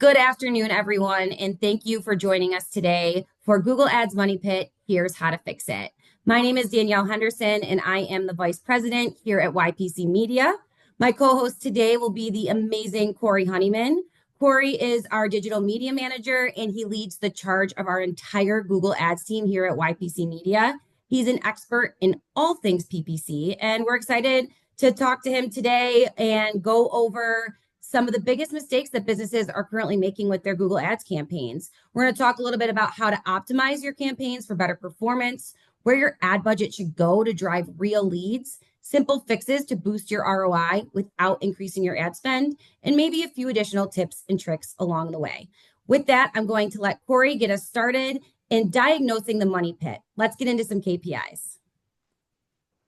Good afternoon, everyone, and thank you for joining us today for Google Ads Money Pit. Here's how to fix it. My name is Danielle Henderson, and I am the Vice President here at YPC Media. My co-host today will be the amazing Corey Honeyman. Corey is our digital media manager, and he leads the charge of our entire Google Ads team here at YPC Media. He's an expert in all things PPC, and we're excited to talk to him today and go over some of the biggest mistakes that businesses are currently making with their Google Ads campaigns. We're going to talk a little bit about how to optimize your campaigns for better performance, where your ad budget should go to drive real leads, simple fixes to boost your ROI without increasing your ad spend, and maybe a few additional tips and tricks along the way. With that, I'm going to let Corey get us started in diagnosing the money pit. Let's get into some KPIs.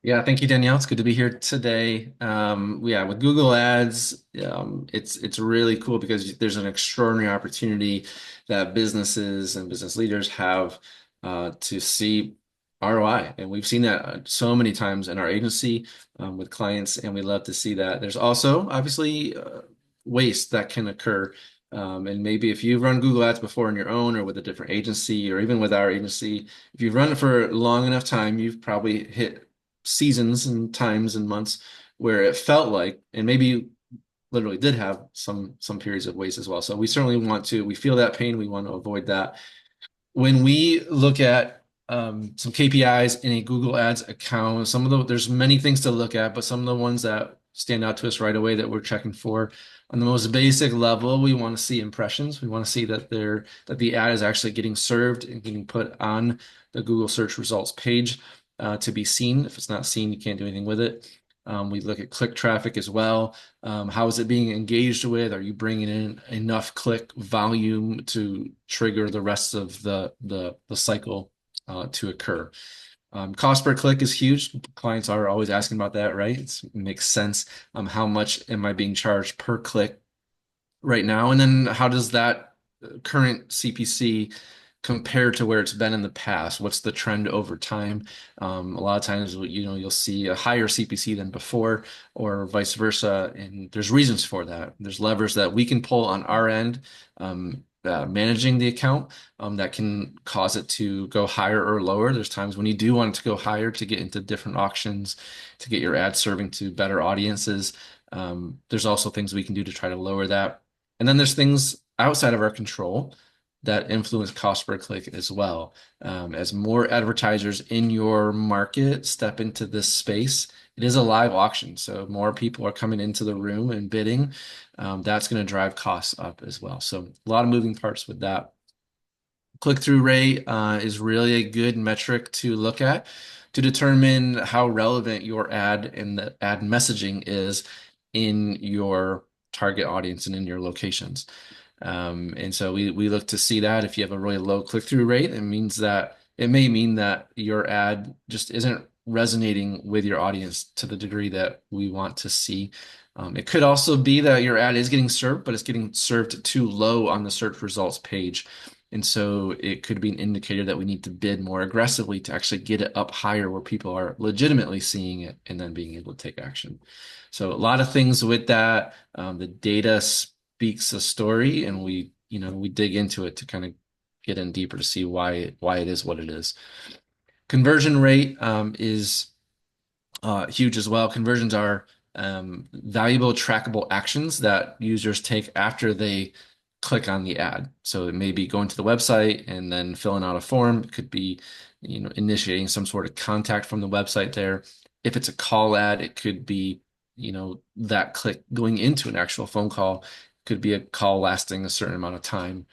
Yeah, thank you, Danielle. It's good to be here today. With Google Ads, it's really cool because there's an extraordinary opportunity that businesses and business leaders have to see ROI, and we've seen that so many times in our agency with clients, and we love to see that. There's also obviously waste that can occur. And maybe if you've run Google Ads before on your own or with a different agency or even with our agency, if you've run it for long enough time, you've probably hit seasons and times and months where it felt like, and maybe you literally did have some periods of waste as well. So we feel that pain, we want to avoid that. When we look at some KPIs in a Google Ads account, there's many things to look at, but some of the ones that stand out to us right away that we're checking for on the most basic level, we want to see impressions. We want to see that the ad is actually getting served and getting put on the Google search results page to be seen. If it's not seen, you can't do anything with it. We look at click traffic as well. How is it being engaged with? Are you bringing in enough click volume to trigger the rest of the cycle to occur? Cost per click is huge. Clients are always asking about that, right? It makes sense. How much am I being charged per click right now? And then how does that current CPC compared to where it's been in the past? What's the trend over time? A lot of times, you'll see a higher CPC than before, or vice versa, and there's reasons for that. There's levers that we can pull on our end, managing the account, that can cause it to go higher or lower. There's times when you do want it to go higher to get into different auctions, to get your ad serving to better audiences. There's also things we can do to try to lower that. And then there's things outside of our control that influence cost per click as well. As more advertisers in your market step into this space, it is a live auction. So more people are coming into the room and bidding. That's going to drive costs up as well. So a lot of moving parts with that. Click-through rate is really a good metric to look at to determine how relevant your ad and the ad messaging is in your target audience and in your locations. And so we look to see that if you have a really low click-through rate, it may mean that your ad just isn't resonating with your audience to the degree that we want to see. It could also be that your ad is getting served, but it's getting served too low on the search results page. And so it could be an indicator that we need to bid more aggressively to actually get it up higher where people are legitimately seeing it and then being able to take action. So a lot of things with that. The data speaks a story, and we dig into it to kind of get in deeper to see why it is what it is. Conversion rate is huge as well. Conversions are valuable trackable actions that users take after they click on the ad. So it may be going to the website and then filling out a form. It could be initiating some sort of contact from the website there. If it's a call ad, it could be that click going into an actual phone call. Could be a call lasting a certain amount of time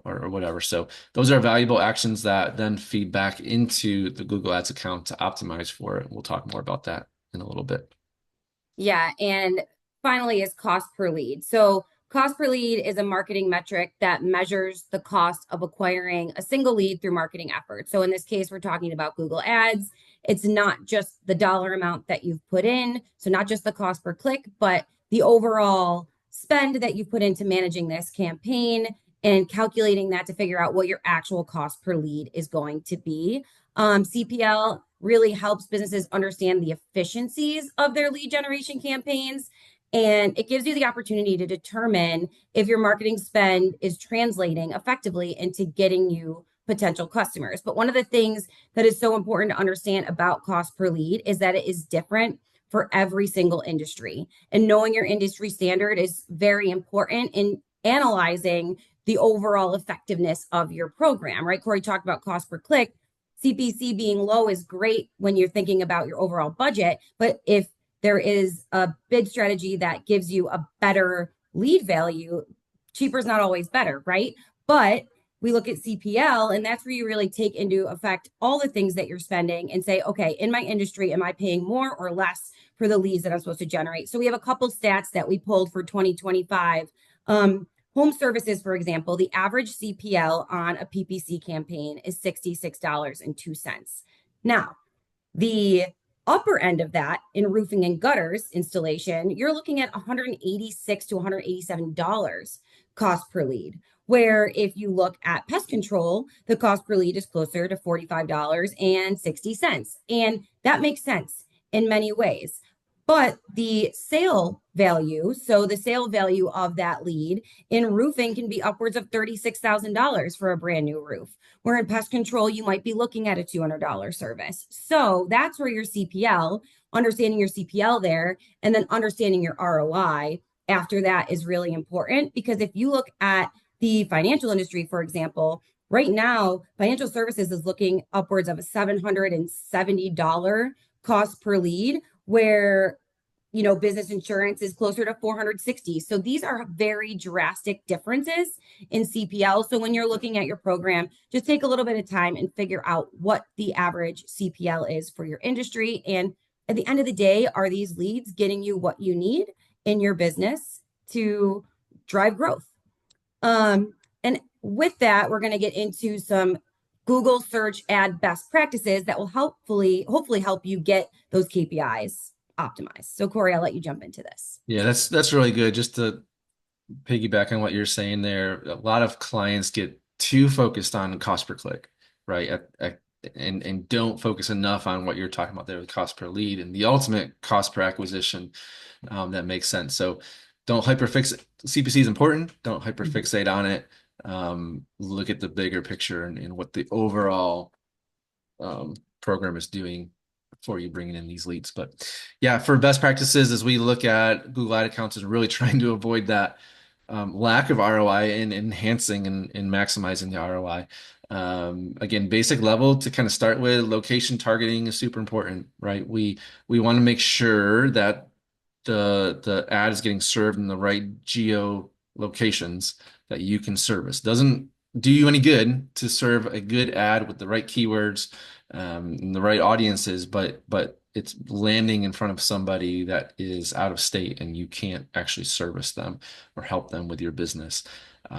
or whatever. So those are valuable actions that then feed back into the Google Ads account to optimize for it. We'll talk more about that in a little bit. Yeah, and finally is cost per lead. So cost per lead is a marketing metric that measures the cost of acquiring a single lead through marketing efforts. So in this case, we're talking about Google Ads. It's not just the dollar amount that you've put in, so not just the cost per click, but the overall spend that you put into managing this campaign and calculating that to figure out what your actual cost per lead is going to be. CPL really helps businesses understand the efficiencies of their lead generation campaigns And it gives you the opportunity to determine if your marketing spend is translating effectively into getting you potential customers. But one of the things that is so important to understand about cost per lead is that it is different for every single industry. And knowing your industry standard is very important in analyzing the overall effectiveness of your program, right? Corey talked about cost per click. CPC being low is great when you're thinking about your overall budget, but if there is a bid strategy that gives you a better lead value, cheaper is not always better, right? But we look at CPL, and that's where you really take into effect all the things that you're spending and say, okay, in my industry, am I paying more or less for the leads that I'm supposed to generate? So we have a couple stats that we pulled for 2025. Home services, for example, the average CPL on a PPC campaign is $66.02. Now, the upper end of that in roofing and gutters installation, you're looking at $186 to $187 cost per lead. Where if you look at pest control, the cost per lead is closer to $45.60. And that makes sense in many ways. But the sale value, so the sale value of that lead in roofing can be upwards of $36,000 for a brand new roof. Where in pest control, you might be looking at a $200 service. So that's where your CPL, understanding your CPL there, and then understanding your ROI after that is really important. Because if you look at the financial industry, for example, right now, financial services is looking upwards of a $770 cost per lead, where business insurance is closer to 460. So these are very drastic differences in CPL. So when you're looking at your program, just take a little bit of time and figure out what the average CPL is for your industry. And at the end of the day, are these leads getting you what you need in your business to drive growth? And with that, we're going to get into some Google search ad best practices that will hopefully help you get those KPIs optimized. So Corey, I'll let you jump into this. Yeah, that's really good. Just to piggyback on what you're saying there, a lot of clients get too focused on cost per click, right? And don't focus enough on what you're talking about there, the cost per lead and the ultimate cost per acquisition. That makes sense. So don't hyperfix. CPC is important. Don't hyperfixate on it. Look at the bigger picture and what the overall program is doing before you bringing in these leads. But yeah, for best practices, as we look at Google Ad accounts, is really trying to avoid that lack of ROI and enhancing and maximizing the ROI. Again, basic level to kind of start with, location targeting is super important, right? We want to make sure that the ad is getting served in the right geo locations that you can service. Doesn't do you any good to serve a good ad with the right keywords, and the right audiences, but it's landing in front of somebody that is out of state and you can't actually service them or help them with your business.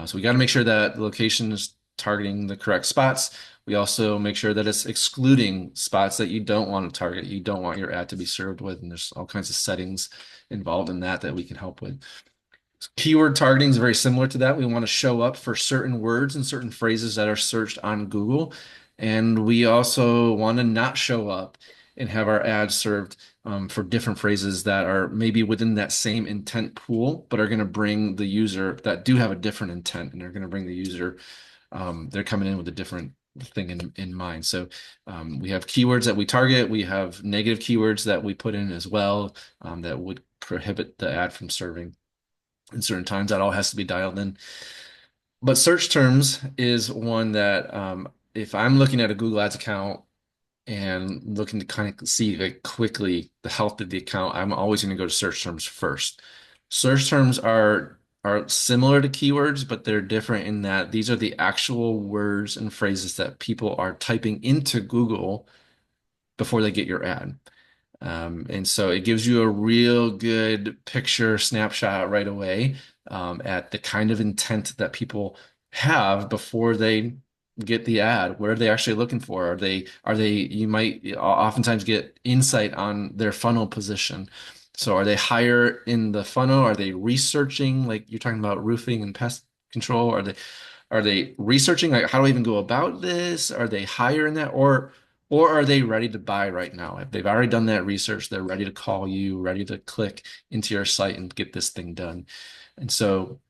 So we got to make sure that the location is targeting the correct spots. We also make sure that it's excluding spots that you don't want to target, you don't want your ad to be served with, and there's all kinds of settings involved in that we can help with. Keyword targeting is very similar to that. We want to show up for certain words and certain phrases that are searched on Google. And we also want to not show up and have our ads served for different phrases that are maybe within that same intent pool, but are going to bring the user that do have a different intent, and they're going to bring the user, they're coming in with a different thing in mind. So we have keywords that we target. We have negative keywords that we put in as well, that would prohibit the ad from serving in certain times. That all has to be dialed in. But search terms is one that if I'm looking at a Google Ads account and looking to kind of see like quickly the health of the account, I'm always going to go to search terms first. Search terms are similar to keywords, but they're different in that these are the actual words and phrases that people are typing into Google before they get your ad. And so it gives you a real good picture snapshot right away at the kind of intent that people have before they get the ad. What are they actually looking for? You might oftentimes get insight on their funnel position. So are they higher in the funnel? Are they researching, like you're talking about roofing and pest control? Are they researching, like, how do I even go about this? Are they higher in that? Or are they ready to buy right now? If they've already done that research, they're ready to call you, ready to click into your site and get this thing done. And so,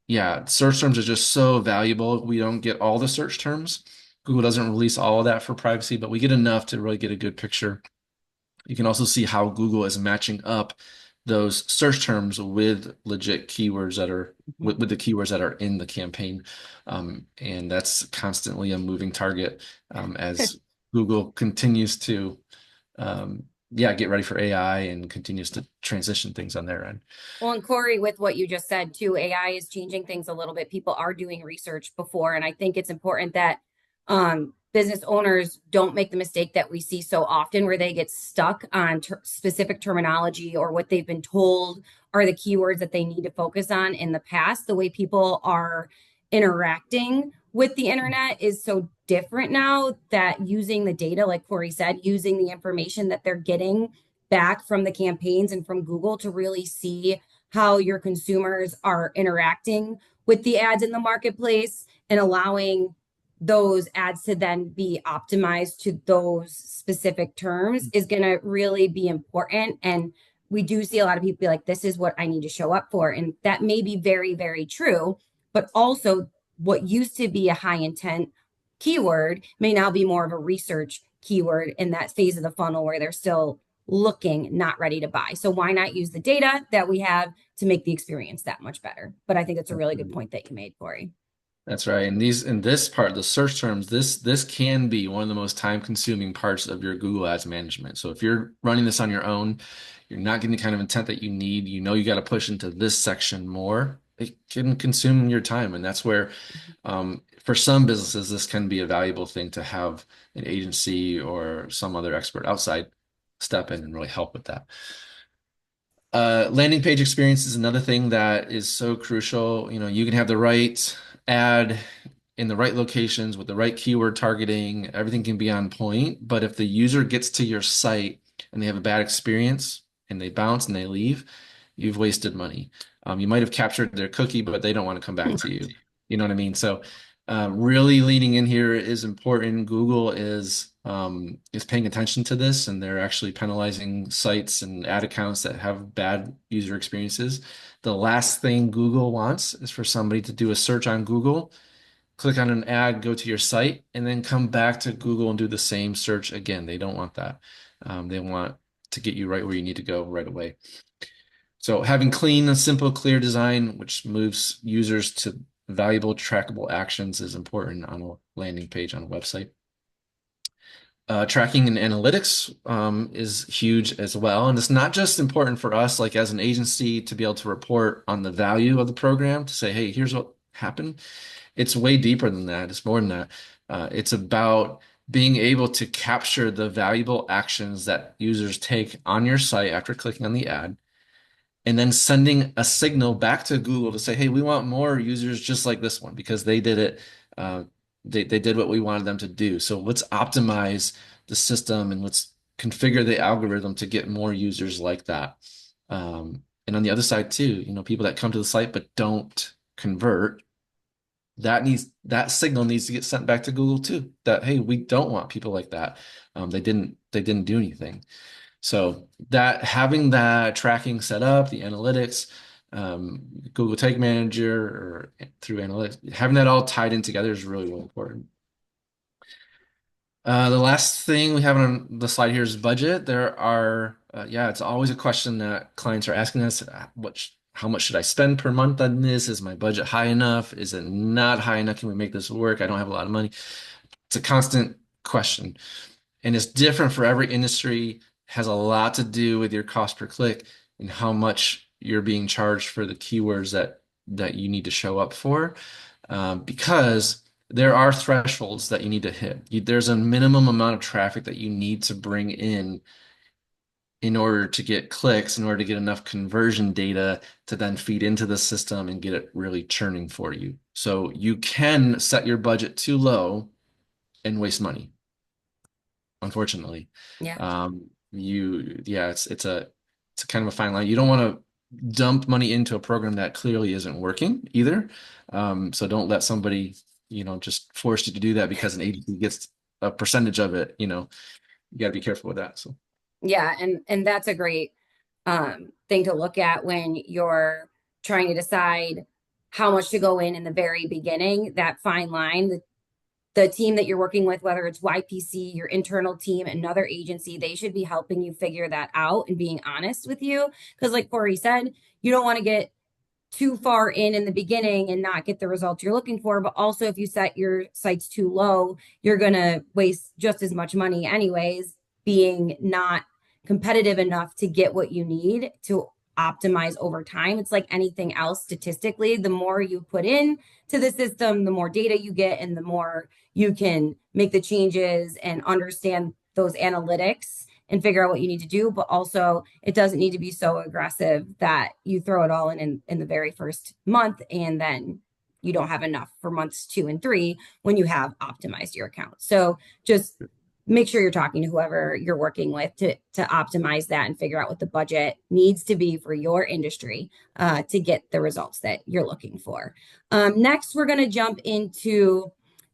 yeah, search terms are just so valuable. We don't get all the search terms. Google doesn't release all of that for privacy, but we get enough to really get a good picture. You can also see how Google is matching up those search terms with legit keywords that are with the keywords that are in the campaign. And that's constantly a moving target as Google continues to yeah, get ready for AI and continues to transition things on their end. Well, and Corey, with what you just said too, AI is changing things a little bit. People are doing research before, and I think it's important that business owners don't make the mistake that we see so often where they get stuck on specific terminology or what they've been told are the keywords that they need to focus on in the past. The way people are interacting with the internet is so different now that using the data, like Corey said, using the information that they're getting back from the campaigns and from Google to really see how your consumers are interacting with the ads in the marketplace and allowing those ads to then be optimized to those specific terms is going to really be important. And we do see a lot of people be like, this is what I need to show up for. And that may be very, very true. But also, what used to be a high intent keyword may now be more of a research keyword in that phase of the funnel where they're still looking, not ready to buy. So why not use the data that we have to make the experience that much better? But I think that's a really good point that you made, Corey. That's right. And these in this part, the search terms, this can be one of the most time-consuming parts of your Google Ads management. So if you're running this on your own, you're not getting the kind of intent that you need, you know you got to push into this section more, it can consume your time. And that's where for some businesses, this can be a valuable thing to have an agency or some other expert outside step in and really help with that. Landing page experience is another thing that is so crucial. You know, you can have the right ad in the right locations with the right keyword targeting, everything can be on point. But if the user gets to your site and they have a bad experience and they bounce and they leave, you've wasted money. You might have captured their cookie, but they don't want to come back to you. You know what I mean? So really leaning in here is important. Google is paying attention to this, and they're actually penalizing sites and ad accounts that have bad user experiences. The last thing Google wants is for somebody to do a search on Google, click on an ad, go to your site, and then come back to Google and do the same search again. They don't want that. They want to get you right where you need to go right away. So having clean and simple, clear design, which moves users to valuable, trackable actions is important on a landing page on a website. Tracking and analytics is huge as well. And it's not just important for us, like as an agency, to be able to report on the value of the program, to say, hey, here's what happened. It's way deeper than that. It's more than that. It's about being able to capture the valuable actions that users take on your site after clicking on the ad, and then sending a signal back to Google to say, hey, we want more users just like this one because they did it. They did what we wanted them to do. So let's optimize the system and let's configure the algorithm to get more users like that. And on the other side too, you know, people that come to the site but don't convert, that signal needs to get sent back to Google too. That hey, we don't want people like that. They didn't do anything. So that having that tracking set up, the analytics, Google Tag Manager or through analytics, having that all tied in together is really, really important. The last thing we have on the slide here is budget. There are, yeah, it's always a question that clients are asking us, how much should I spend per month on this? Is my budget high enough? Is it not high enough? Can we make this work? I don't have a lot of money. It's a constant question. And it's different for every industry, has a lot to do with your cost per click and how much you're being charged for the keywords that you need to show up for. Because there are thresholds that you need to hit. There's a minimum amount of traffic that you need to bring in order to get clicks, in order to get enough conversion data to then feed into the system and get it really churning for you. So you can set your budget too low and waste money, unfortunately. Yeah. Yeah, it's a kind of a fine line. You don't want to dump money into a program that clearly isn't working either. So don't let somebody, you know, just force you to do that because an agency a percentage of it, you got to be careful with that. So Yeah, and that's a great thing to look at when you're trying to decide how much to go in the very beginning, that fine line, the team that you're working with, whether it's YPC, your internal team, another agency, they should be helping you figure that out and being honest with you. Because, like Corey said, you don't want to get too far in the beginning and not get the results you're looking for. But also, if you set your sights too low, you're going to waste just as much money, anyways, being not competitive enough to get what you need to optimize over time. It's like anything else statistically. The more you put in to the system, the more data you get, and the more you can make the changes and understand those analytics and figure out what you need to do. But also, it doesn't need to be so aggressive that you throw it all in the very first month and then you don't have enough for months 2 and 3 when you have optimized your account. So just make sure you're talking to whoever you're working with to optimize that and figure out what the budget needs to be for your industry to get the results that you're looking for. Next, we're going to jump into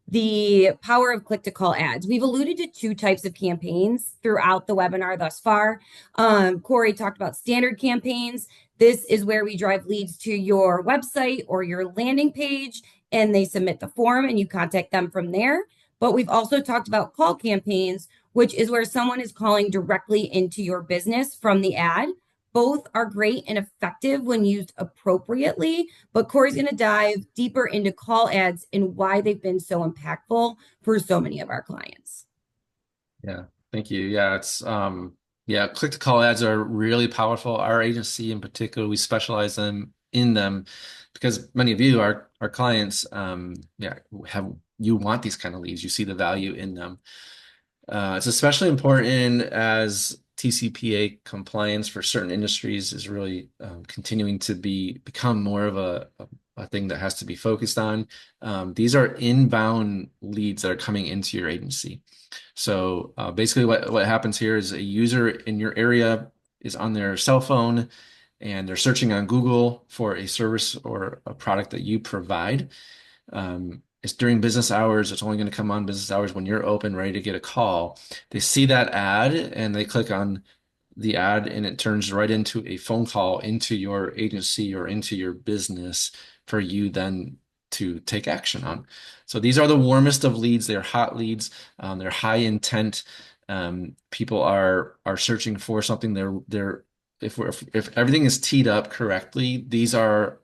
the power of click to call ads. We've alluded to two types of campaigns throughout the webinar thus far. Corey talked about standard campaigns. This is where we drive leads to your website or your landing page, and they submit the form and you contact them from there. But we've also talked about call campaigns, which is where someone is calling directly into your business from the ad. Both are great and effective when used appropriately, but Corey's going to dive deeper into call ads and why they've been so impactful for so many of our clients. yeah, thank you. Yeah, yeah, click to call ads are really powerful. Our agency in particular, we specialize in them because many of you, our clients, yeah, you want these kind of leads. You see the value in them. It's especially important as TCPA compliance for certain industries is really continuing to become more of a thing that has to be focused on. These are inbound leads that are coming into your agency. So basically what happens here is a user in your area is on their cell phone and they're searching on Google for a service or a product that you provide. It's during business hours. It's only going to come on business hours when you're open, ready to get a call. They see that ad and they click on the ad and it turns right into a phone call into your agency or into your business for you then to take action on. So these are the warmest of leads. They're hot leads. They're high intent. People are searching for something. If everything is teed up correctly, these are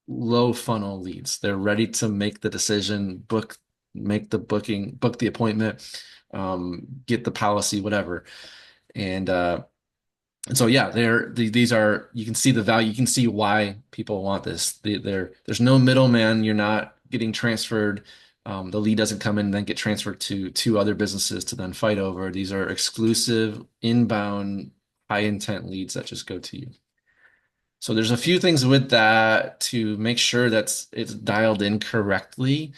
low funnel leads. They're ready to make the decision, make the booking, book the appointment, get the policy, whatever. And so yeah, these are, you can see the value, you can see why people want this. There's no middleman. You're not getting transferred. The lead doesn't come in and then get transferred to two other businesses to then fight over. These are exclusive, inbound, high intent leads that just go to you. So there's a few things with that to make sure that it's dialed in correctly,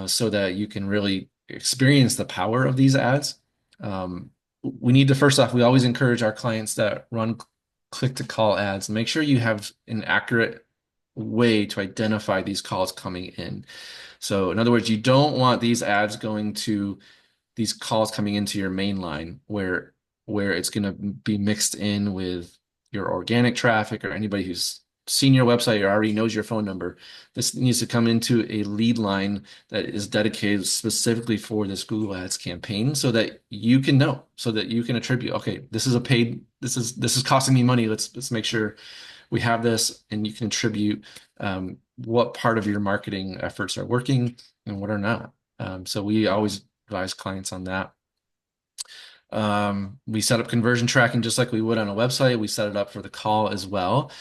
so that you can really experience the power of these ads. We need to, first off, we always encourage our clients that run click to call ads, make sure you have an accurate way to identify these calls coming in. So in other words, you don't want these calls coming into your main line where it's going to be mixed in with your organic traffic or anybody who's seen your website or already knows your phone number. This needs to come into a lead line that is dedicated specifically for this Google Ads campaign so that you can know, so that you can attribute, okay, this is costing me money. Let's make sure we have this, and you can attribute what part of your marketing efforts are working and what are not. So we always advise clients on that. We set up conversion tracking just like we would on a website. We set it up for the call as well.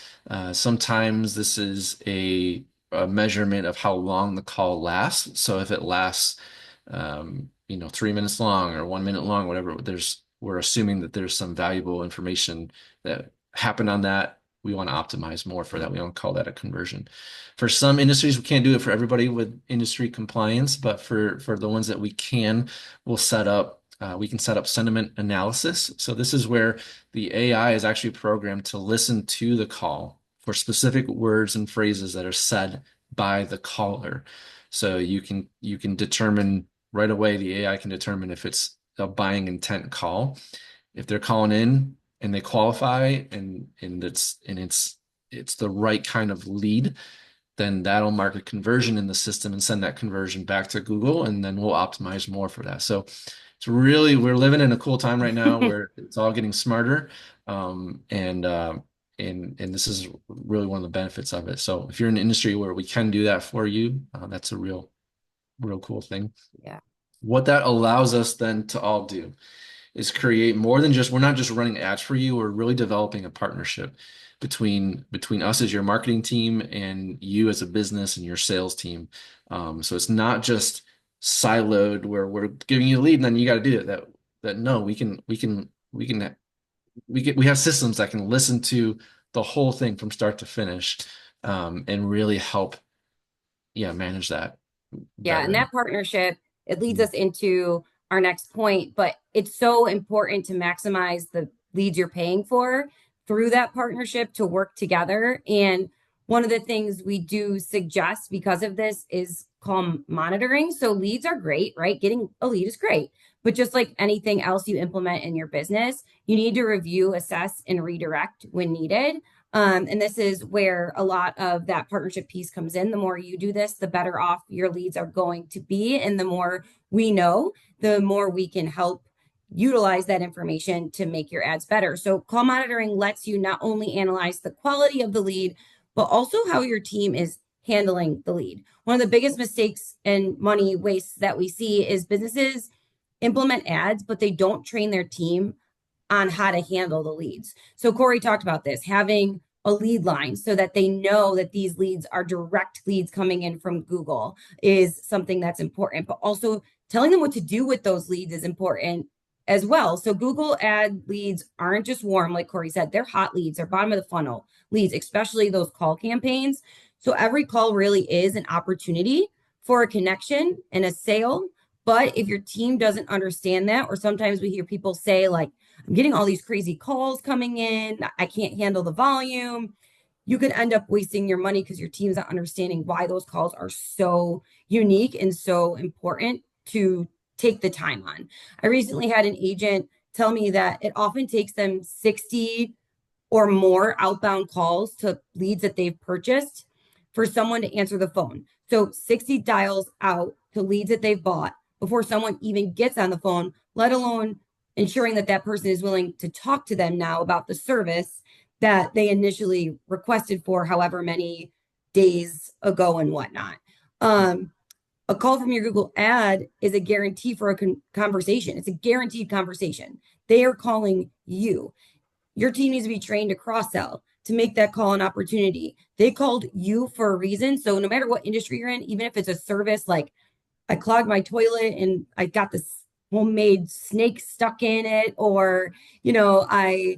Sometimes this is a measurement of how long the call lasts. So if it lasts, 3 minutes long or 1 minute long, whatever, we're assuming that there's some valuable information that happened on that. We want to optimize more for that. We don't call that a conversion. For some industries, we can't do it for everybody with industry compliance, but for the ones that we can, we can set up sentiment analysis. So this is where the AI is actually programmed to listen to the call for specific words and phrases that are said by the caller. So you can determine right away the AI can determine if it's a buying intent call. If they're calling in and they qualify and it's the right kind of lead, then that'll mark a conversion in the system and send that conversion back to Google, and then we'll optimize more for that. So it's really, we're living in a cool time right now where it's all getting smarter. Um, and uh, and this is really one of the benefits of it. So if you're in an industry where we can do that for you, that's a real cool thing. Yeah. What that allows us then to all do is create more than just, we're not just running ads for you, we're really developing a partnership between us as your marketing team and you as a business and your sales team. So it's not just siloed where we're giving you a lead and then you got to do it. That no, we have systems that can listen to the whole thing from start to finish, and really help, yeah, manage that Yeah, and better. that partnership, it leads us into our next point, but it's so important to maximize the leads you're paying for through that partnership to work together. And one of the things we do suggest because of this is call monitoring. So leads are great, right? Getting a lead is great. But just like anything else you implement in your business, you need to review, assess, and redirect when needed. And this is where a lot of that partnership piece comes in. The more you do this, the better off your leads are going to be. And the more we know, the more we can help utilize that information to make your ads better. So, call monitoring lets you not only analyze the quality of the lead, but also how your team is handling the lead. One of the biggest mistakes and money wastes that we see is businesses implement ads, but they don't train their team on how to handle the leads. So Corey talked about this, having a lead line so that they know that these leads are direct leads coming in from Google is something that's important, but also telling them what to do with those leads is important as well. So Google ad leads aren't just warm, like Corey said, they're hot leads, they're bottom of the funnel leads, especially those call campaigns. So every call really is an opportunity for a connection and a sale. But if your team doesn't understand that, or sometimes we hear people say, like, I'm getting all these crazy calls coming in. I can't handle the volume. You could end up wasting your money because your team's not understanding why those calls are so unique and so important to take the time on. I recently had an agent tell me that it often takes them 60 or more outbound calls to leads that they've purchased for someone to answer the phone. So 60 dials out to leads that they've bought before someone even gets on the phone, let alone ensuring that that person is willing to talk to them now about the service that they initially requested for however many days ago and whatnot. Um, a call from your Google ad is a guarantee for a conversation. It's a guaranteed conversation. They are calling you. Your team needs to be trained to cross sell, to make that call an opportunity. They called you for a reason. So no matter what industry you're in, even if it's a service like I clogged my toilet and I got this homemade snake stuck in it, or I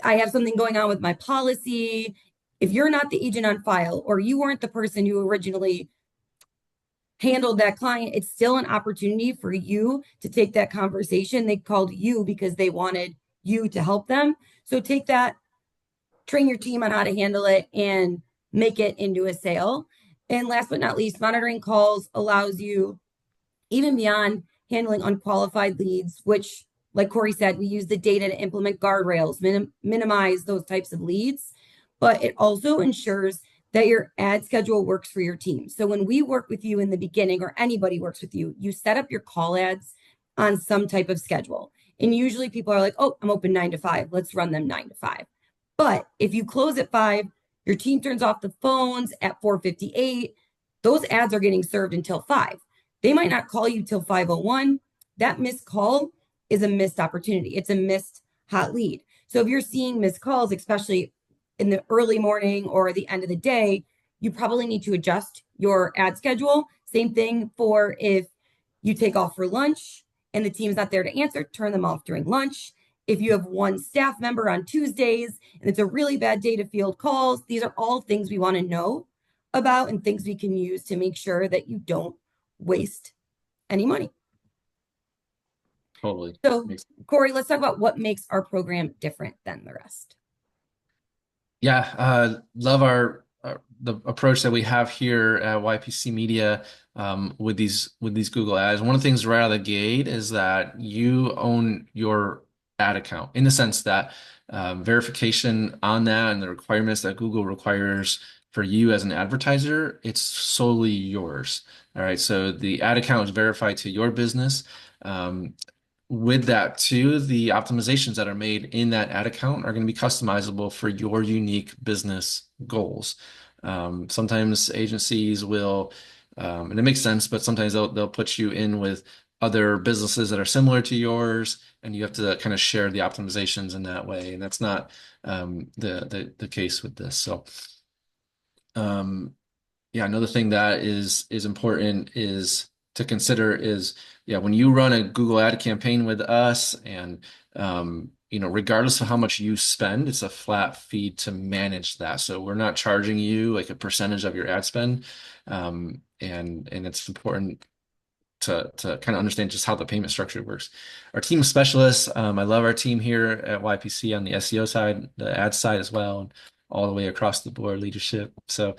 have something going on with my policy. If you're not the agent on file, or you weren't the person who originally handled that client, it's still an opportunity for you to take that conversation. They called you because they wanted you to help them. So take that, train your team on how to handle it, and make it into a sale. And last but not least, monitoring calls allows you, even beyond handling unqualified leads, which, like Corey said, we use the data to implement guardrails, minimize those types of leads, but it also ensures that your ad schedule works for your team. So when we work with you in the beginning, or anybody works with you, you set up your call ads on some type of schedule. And usually people are like, oh, I'm open 9 to 5. Let's run them 9 to 5. But if you close at 5, your team turns off the phones at 4:58, those ads are getting served until 5. They might not call you till 5:01. That missed call is a missed opportunity. It's a missed hot lead. So if you're seeing missed calls, especially in the early morning or the end of the day, you probably need to adjust your ad schedule. Same thing for if you take off for lunch and the team's not there to answer, turn them off during lunch. If you have one staff member on Tuesdays and it's a really bad day to field calls, these are all things we want to know about and things we can use to make sure that you don't waste any money. Totally. So, Makes Corey, let's talk about what makes our program different than the rest. Yeah, love our the approach that we have here at YPC Media with these Google ads. One of the things right out of the gate is that you own your ad account in the sense that verification on that and the requirements that Google requires for you as an advertiser, it's solely yours. All right, so the ad account is verified to your business. Um, with that too, the optimizations that are made in that ad account are going to be customizable for your unique business goals. Sometimes agencies will, and it makes sense, but sometimes they'll put you in with other businesses that are similar to yours, and you have to kind of share the optimizations in that way. And that's not the case with this. So um, yeah, another thing that is important is to consider is yeah, when you run a Google ad campaign with us and regardless of how much you spend, it's a flat fee to manage that. So we're not charging you like a percentage of your ad spend. And it's important to kind of understand just how the payment structure works. Our team of specialists, I love our team here at YPC on the SEO side, the ad side as well, and all the way across the board leadership. So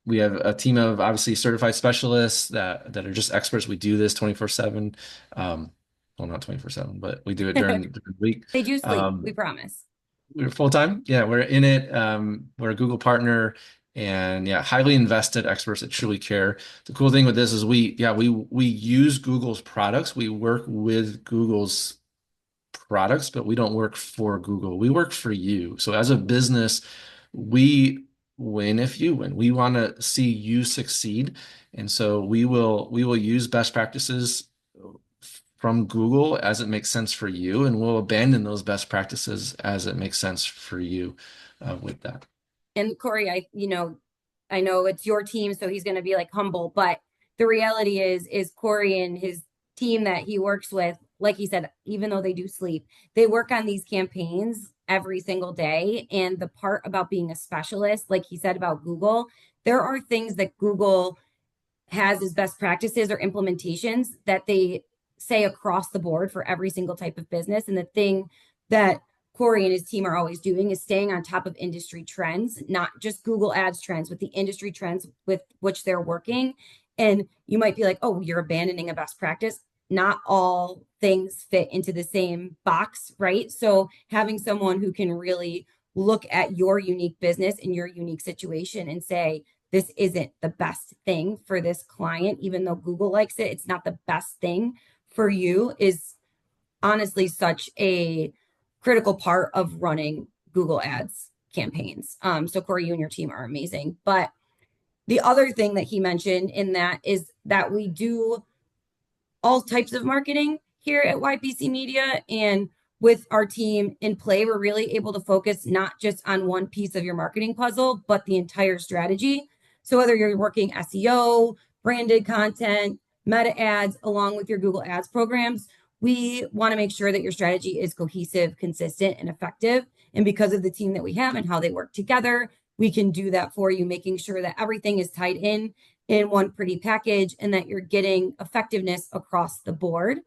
we have a team of obviously certified specialists that are just experts. We do this 24/7. Well, not 24/7, but we do it during the week. They do sleep, we Um, promise. we're full time. Yeah, we're in it. We're a Google partner and yeah, highly invested experts that truly care. The cool thing with this is we use Google's products. We work with Google's products, but we don't work for Google. We work for you. So as a business, we win if you win. We want to see you succeed. And so we will use best practices from Google as it makes sense for you, and we'll abandon those best practices as it makes sense for you with that. And Corey, I know it's your team, so he's going to be like humble, but the reality is Corey and his team that he works with, like he said, even though they do sleep, they work on these campaigns every single day. And the part about being a specialist, like he said about Google, there are things that Google has as best practices or implementations that they say across the board for every single type of business. And the thing that Corey and his team are always doing is staying on top of industry trends, not just Google Ads trends, but the industry trends with which they're working. And you might be like, oh, you're abandoning a best practice. Not all things fit into the same box, right? So having someone who can really look at your unique business and your unique situation and say, this isn't the best thing for this client, even though Google likes it, it's not the best thing for you, is honestly such a critical part of running Google Ads campaigns. So Corey, you and your team are amazing. But the other thing that he mentioned in that is that we do all types of marketing here at YPC Media. And with our team in play, we're really able to focus not just on one piece of your marketing puzzle, but the entire strategy. So whether you're working SEO, branded content, meta ads, along with your Google Ads programs, we want to make sure that your strategy is cohesive, consistent, and effective. And because of the team that we have and how they work together, we can do that for you, making sure that everything is tied in one pretty package and that you're getting effectiveness across the board.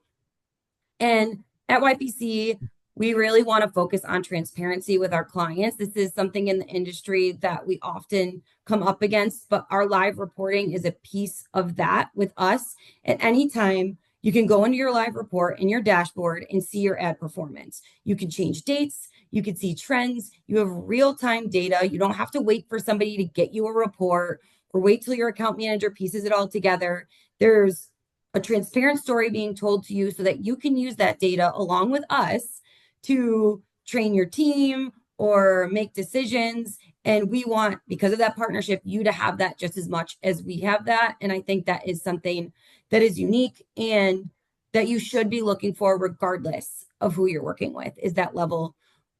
And at YPC, we really want to focus on transparency with our clients. This is something in the industry that we often come up against, but our live reporting is a piece of that with us. At any time, you can go into your live report in your dashboard and see your ad performance. You can change dates, you can see trends, you have real-time data. You don't have to wait for somebody to get you a report or wait till your account manager pieces it all together. There's a transparent story being told to you so that you can use that data along with us to train your team or make decisions. And we want, because of that partnership, you to have that just as much as we have that. And I think that is something that is unique and that you should be looking for regardless of who you're working with, is that level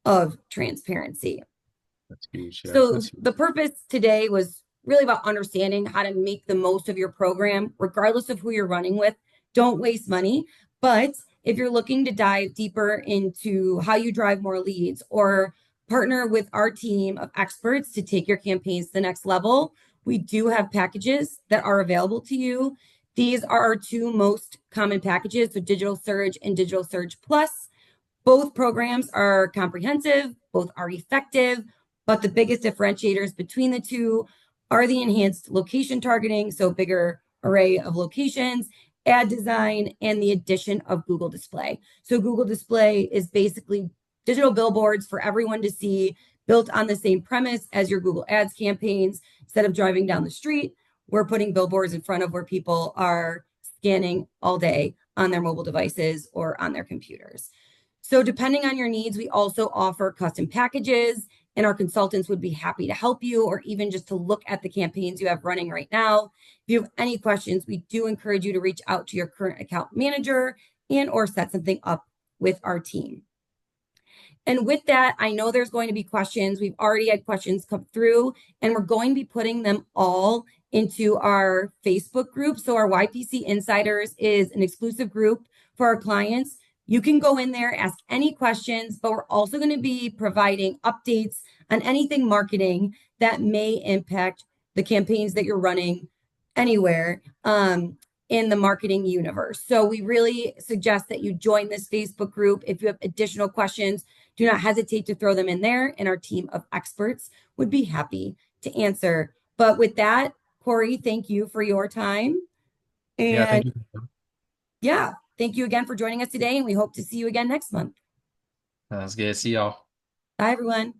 of transparency. That's huge. Yeah, So that's huge. the purpose today was really about understanding how to make the most of your program, regardless of who you're running with. Don't waste money. But if you're looking to dive deeper into how you drive more leads or partner with our team of experts to take your campaigns to the next level, we do have packages that are available to you. These are our two most common packages, so Digital Surge and Digital Surge Plus. Both programs are comprehensive, both are effective, But the biggest differentiators between the two are the enhanced location targeting, so bigger array of locations, ad design, and the addition of Google Display. So Google Display is basically digital billboards for everyone to see, built on the same premise as your Google Ads campaigns. Instead of driving down the street, we're putting billboards in front of where people are scanning all day on their mobile devices or on their computers. So, depending on your needs, we also offer custom packages, and our consultants would be happy to help you or even just to look at the campaigns you have running right now. If you have any questions, we do encourage you to reach out to your current account manager and or set something up with our team. And with that, I know there's going to be questions. We've already had questions come through, and we're going to be putting them all into our Facebook group. So, our YPC Insiders is an exclusive group for our clients. You can go in there, ask any questions, but we're also going to be providing updates on anything marketing that may impact the campaigns that you're running anywhere in the marketing universe. So, we really suggest that you join this Facebook group. If you have additional questions, do not hesitate to throw them in there, and our team of experts would be happy to answer. But with that, Corey, thank you for your time. Yeah, And thank you. yeah, thank you again for joining us today. And we hope to see you again next month. Sounds good. See y'all. Bye, everyone.